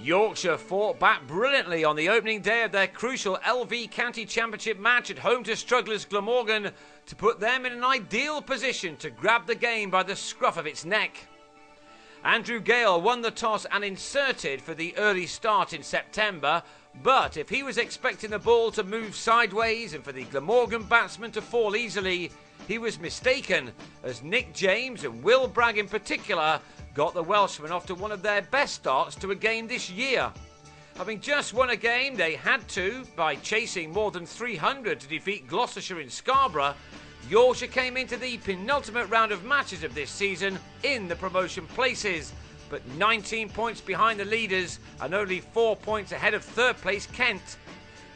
Yorkshire fought back brilliantly on the opening day of their crucial LV County Championship match at home to strugglers Glamorgan to put them in an ideal position to grab the game by the scruff of its neck. Andrew Gale won the toss and inserted for the early start in September, but if he was expecting the ball to move sideways and for the Glamorgan batsmen to fall easily, he was mistaken, as Nick James and Will Bragg in particular got the Welshmen off to one of their best starts to a game this year. Having just won a game they had to by chasing more than 300 to defeat Gloucestershire in Scarborough, Yorkshire came into the penultimate round of matches of this season in the promotion places, but 19 points behind the leaders and only 4 points ahead of third place Kent.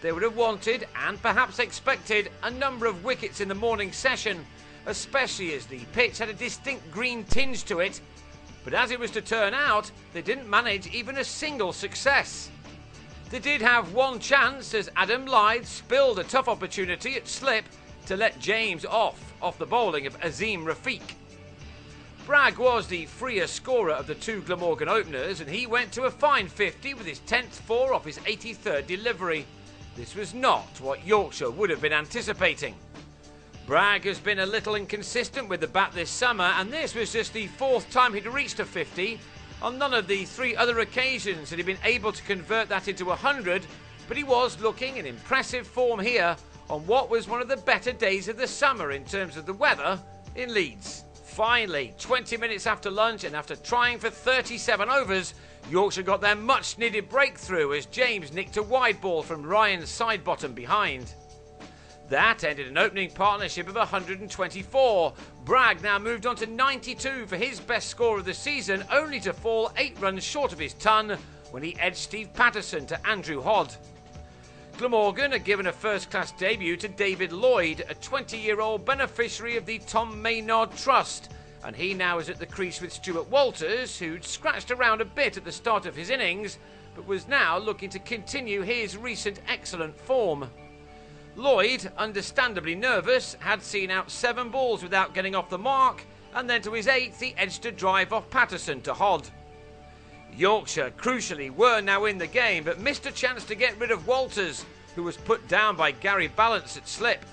They would have wanted, and perhaps expected, a number of wickets in the morning session, especially as the pitch had a distinct green tinge to it, but as it was to turn out, they didn't manage even a single success. They did have one chance as Adam Lyth spilled a tough opportunity at slip to let James off the bowling of Azim Rafiq. Bragg was the freer scorer of the two Glamorgan openers, and he went to a fine 50 with his 10th four off his 83rd delivery. This was not what Yorkshire would have been anticipating. Bragg has been a little inconsistent with the bat this summer, and this was just the fourth time he'd reached a 50. On none of the three other occasions had he been able to convert that into 100, but he was looking in impressive form here on what was one of the better days of the summer in terms of the weather in Leeds. Finally, 20 minutes after lunch and after trying for 37 overs, Yorkshire got their much needed breakthrough as James nicked a wide ball from Ryan's side bottom behind. That ended an opening partnership of 124. Bragg now moved on to 92 for his best score of the season, only to fall 8 runs short of his ton when he edged Steve Patterson to Andrew Hodd. Glamorgan had given a first-class debut to David Lloyd, a 20-year-old beneficiary of the Tom Maynard Trust, and he now is at the crease with Stuart Walters, who'd scratched around a bit at the start of his innings, but was now looking to continue his recent excellent form. Lloyd, understandably nervous, had seen out 7 balls without getting off the mark, and then to his 8th he edged a drive off Patterson to Hodd. Yorkshire, crucially, were now in the game, but missed a chance to get rid of Walters, who was put down by Gary Ballance at slip.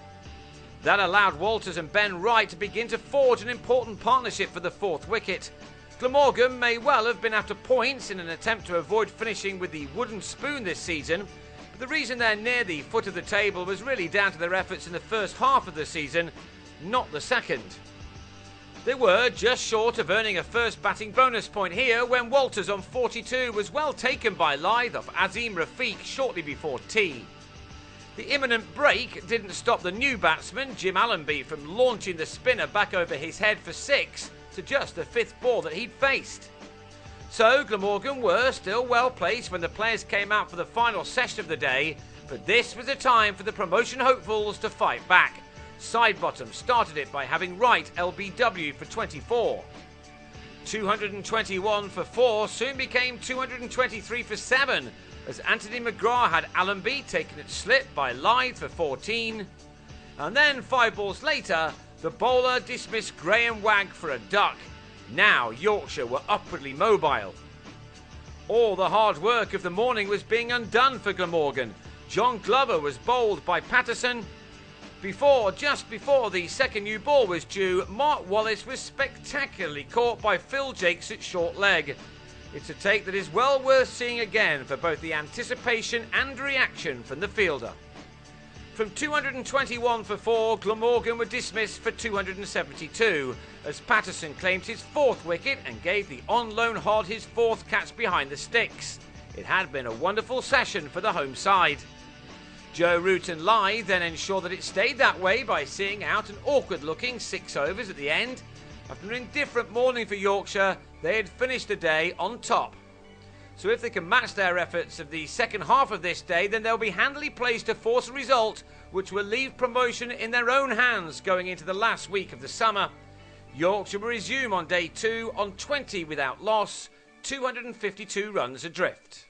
That allowed Walters and Ben Wright to begin to forge an important partnership for the 4th wicket. Glamorgan may well have been after points in an attempt to avoid finishing with the wooden spoon this season, but the reason they're near the foot of the table was really down to their efforts in the first half of the season, not the second. They were just short of earning a first batting bonus point here when Walters on 42 was well taken by Lyth off Azim Rafiq shortly before tea. The imminent break didn't stop the new batsman, Jim Allenby, from launching the spinner back over his head for 6 to just the 5th ball that he'd faced. So Glamorgan were still well placed when the players came out for the final session of the day, but this was a time for the promotion hopefuls to fight back. Sidebottom started it by having Wright LBW for 24. 221 for 4 soon became 223 for 7 as Anthony McGrath had Allenby taken at slip by Lyth for 14. And then 5 balls later, the bowler dismissed Graham Wagg for a duck. Now Yorkshire were upwardly mobile. All the hard work of the morning was being undone for Glamorgan. John Glover was bowled by Patterson. Just before the second new ball was due, Mark Wallace was spectacularly caught by Phil Jakes at short leg. It's a take that is well worth seeing again for both the anticipation and reaction from the fielder. From 221 for 4, Glamorgan were dismissed for 272, as Patterson claimed his 4th wicket and gave the on-loan Hodd his 4th catch behind the sticks. It had been a wonderful session for the home side. Joe Root and Lyth then ensured that it stayed that way by seeing out an awkward-looking 6 overs at the end. After an indifferent morning for Yorkshire, they had finished the day on top. So if they can match their efforts of the second half of this day, then they'll be handily placed to force a result which will leave promotion in their own hands going into the last week of the summer. Yorkshire will resume on day 2 on 20 without loss, 252 runs adrift.